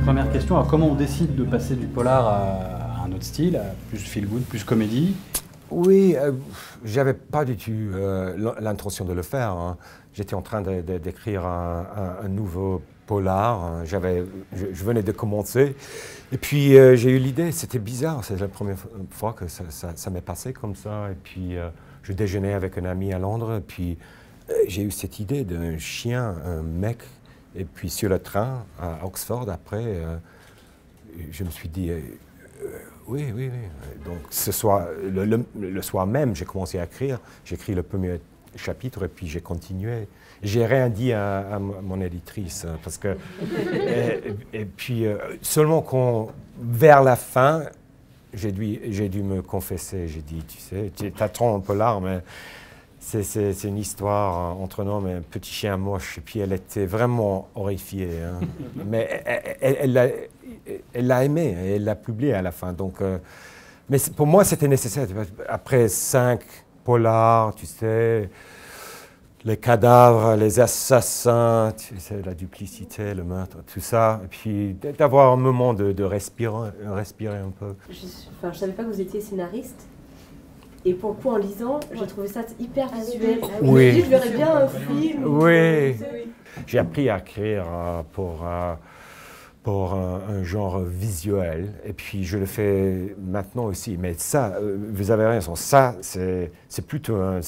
Première question, alors comment on décide de passer du polar à un autre style, à plus feel-good, plus comédie? Oui, j'avais pas du tout l'intention de le faire, hein. J'étais en train d'écrire un nouveau polar. Hein. Je venais de commencer. Et puis j'ai eu l'idée, c'était bizarre, c'est la première fois que ça m'est passé comme ça. Et puis je déjeunais avec un ami à Londres. Et puis j'ai eu cette idée d'un chien, un mec. Et puis sur le train à Oxford, après, je me suis dit... oui. Donc le soir même, j'ai commencé à écrire. J'ai écrit le premier chapitre et puis j'ai continué. J'ai rien dit à mon éditrice parce que et puis seulement vers la fin, j'ai dû me confesser. J'ai dit, tu sais, t'attends un peu là, mais c'est une histoire entre un homme et un petit chien moche. Et puis elle était vraiment horrifiée. Hein. Mais elle l'a aimé et elle l'a publié à la fin. Donc, mais pour moi, c'était nécessaire. Après 5 polars, tu sais, les cadavres, les assassins, tu sais, la duplicité, le meurtre, tout ça. Et puis d'avoir un moment de respirer un peu. Je ne savais pas que vous étiez scénariste. Et pour le coup, en lisant, j'ai trouvé ça hyper visuel. Oui. Je verrais bien un film. Oui. J'ai appris à écrire pour un genre visuel. Et puis, je le fais maintenant aussi. Mais ça, vous avez raison, ça, c'est plutôt un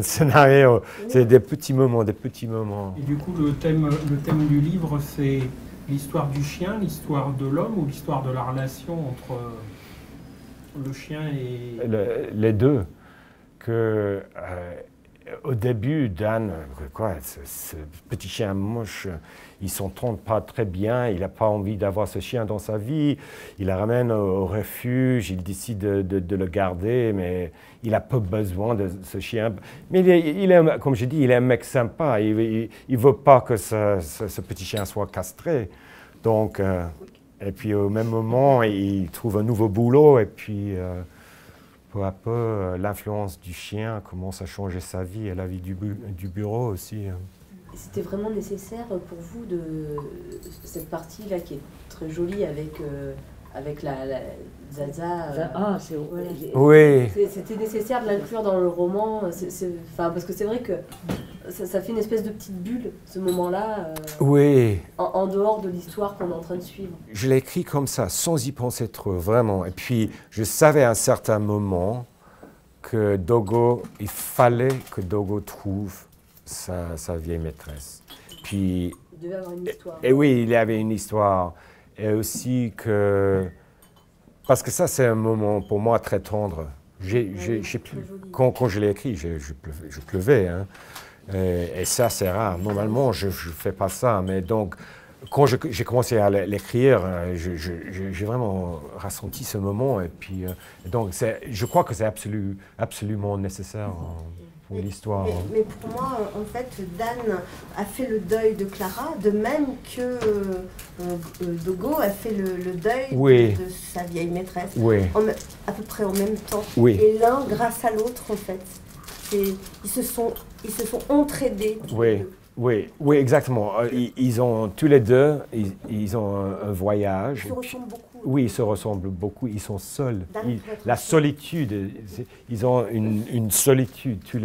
scénario. C'est des petits moments. Et du coup, le thème du livre, c'est l'histoire du chien, l'histoire de l'homme ou l'histoire de la relation entre le chien et... Les deux. Au début, Dan, ce petit chien moche, il s'entend pas très bien, il n'a pas envie d'avoir ce chien dans sa vie, il le ramène au refuge, il décide de le garder, mais il n'a pas besoin de ce chien. Mais comme je dis, il est un mec sympa, il ne veut pas que ce petit chien soit castré. Donc, et puis au même moment, il trouve un nouveau boulot, et puis... peu à peu, l'influence du chien commence à changer sa vie et la vie du bureau aussi. C'était vraiment nécessaire pour vous cette partie-là qui est très jolie avec la Zaza. Ah, c'est oui. C'était nécessaire de l'inclure dans le roman, parce que c'est vrai que ça fait une espèce de petite bulle, ce moment-là, oui. En dehors de l'histoire qu'on est en train de suivre. Je l'ai écrit comme ça, sans y penser trop, vraiment. Et puis, je savais à un certain moment que Dogo, il fallait que Dogo trouve sa vieille maîtresse. Puis, il devait avoir une histoire. Et oui, il y avait une histoire. Et aussi que... Parce que ça, c'est un moment pour moi très tendre. Quand je l'ai écrit, je pleuvais. Hein. Et ça, c'est rare. Normalement, je ne fais pas ça. Mais donc, quand j'ai commencé à l'écrire, j'ai vraiment ressenti ce moment. Et puis, donc, je crois que c'est absolument nécessaire pour l'histoire. Mais pour moi, en fait, Dan a fait le deuil de Clara, de même que Dogo a fait le deuil de sa vieille maîtresse, à peu près en même temps. Oui. Et l'un grâce à l'autre, en fait. Ils se sont entraidés. Oui, exactement. Ils ont tous les deux, ils ont un voyage. Ils se ressemblent beaucoup. Oui, ils se ressemblent beaucoup. Ils sont seuls. La solitude, ils ont une solitude tous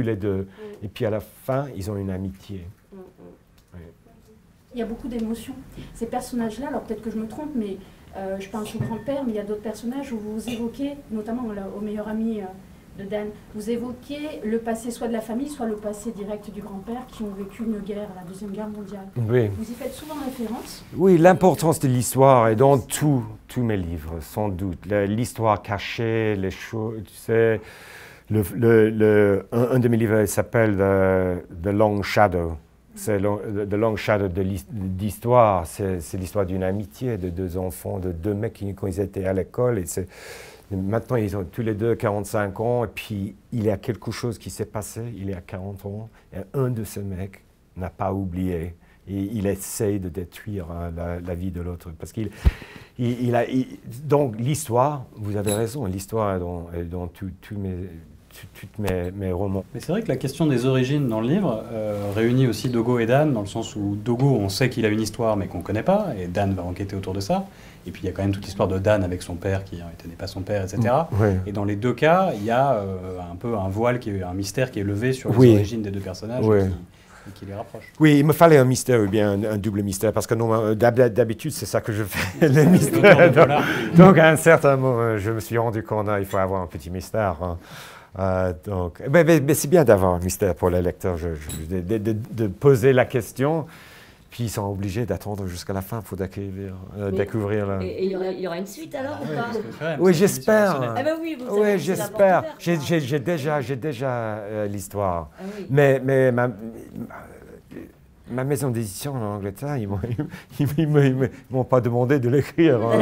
les deux. Et puis à la fin, ils ont une amitié. Oui. Il y a beaucoup d'émotions. Ces personnages-là, alors peut-être que je me trompe, mais je parle du grand-père, mais il y a d'autres personnages où vous évoquez, notamment au meilleur ami de Dan, vous évoquez le passé soit de la famille, soit le passé direct du grand-père qui ont vécu une guerre, la Deuxième Guerre mondiale. Oui. Vous y faites souvent référence. Oui, l'importance de l'histoire est dans tous mes livres, sans doute. L'histoire cachée, les choses, tu sais. Un de mes livres s'appelle The Long Shadow. C'est The Long Shadow de l'histoire. C'est l'histoire d'une amitié de 2 enfants, de 2 mecs quand ils étaient à l'école. Maintenant, ils ont tous les deux 45 ans, et puis il y a quelque chose qui s'est passé il y a 40 ans, et un de ces mecs n'a pas oublié, et il essaye de détruire la vie de l'autre. Parce donc l'histoire, vous avez raison, l'histoire est dans mes romans. Mais c'est vrai que la question des origines dans le livre réunit aussi Dogo et Dan, dans le sens où Dogo, on sait qu'il a une histoire mais qu'on ne connaît pas, et Dan va enquêter autour de ça. Et puis il y a quand même toute l'histoire de Dan avec son père qui n'est pas son père, etc. Ouais. Et dans les deux cas, il y a un peu un voile, un mystère qui est levé sur les origines des deux personnages qui les rapproche. Oui, il me fallait un mystère ou bien un double mystère, parce que d'habitude c'est ça que je fais, les mystères. Donc à un certain moment, je me suis rendu compte qu'il faut avoir un petit mystère. Hein. Mais c'est bien d'avoir un mystère pour les lecteurs, de poser la question. Puis ils sont obligés d'attendre jusqu'à la fin pour découvrir. Et il y aura une suite alors ou pas? Oui, j'espère. Ah bah oui, oui, j'espère. J'ai déjà l'histoire. Ah oui. Mais ma maison d'édition en Angleterre, ils m'ont pas demandé de l'écrire. Hein.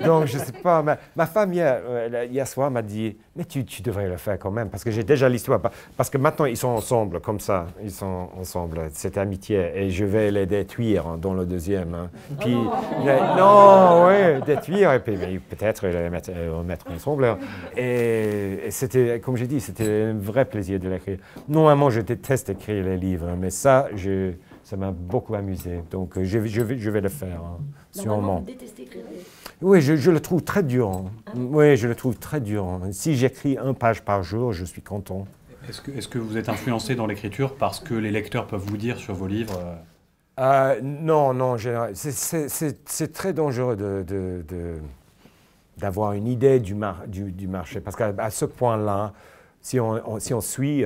Donc je sais pas. Ma femme hier soir m'a dit, mais tu devrais le faire quand même, parce que j'ai déjà l'histoire. Parce que maintenant ils sont ensemble comme ça, ils sont ensemble, cette amitié, et je vais les détruire dans le deuxième. Hein. Puis détruire et puis peut-être les mettre ensemble. Et c'était, comme j'ai dit, c'était un vrai plaisir de l'écrire. Normalement, je déteste écrire les livres, mais ça m'a beaucoup amusé, donc je vais le faire, hein, sûrement. Vous détestez écrire? Oui, je le trouve très dur. Hein. Oui, je le trouve très dur. Hein. Si j'écris 1 page par jour, je suis content. Est-ce que vous êtes influencé dans l'écriture parce que les lecteurs peuvent vous dire sur vos livres Non, c'est très dangereux d'avoir une idée du marché, parce qu'à ce point-là, si on suit,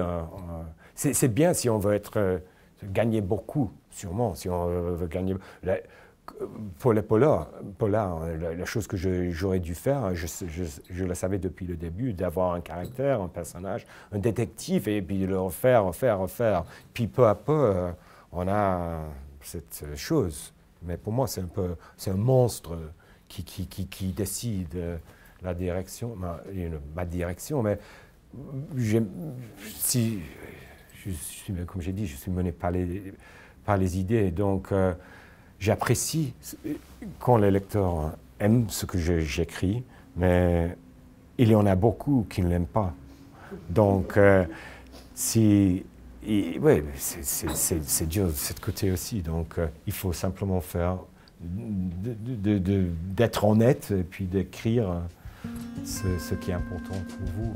c'est bien si on veut gagner beaucoup, sûrement, si on veut gagner. Pour les polars, la chose que j'aurais dû faire, je le savais depuis le début, d'avoir un caractère, un personnage, un détective, et puis le refaire. Puis peu à peu, on a cette chose. Mais pour moi, c'est un monstre qui décide la direction, ma direction. Mais comme j'ai dit, je suis mené par les idées. Donc, j'apprécie quand les lecteurs aiment ce que j'écris, mais il y en a beaucoup qui ne l'aiment pas. Donc, c'est dur de ce côté aussi. Donc, il faut simplement faire d'être honnête et puis d'écrire ce qui est important pour vous.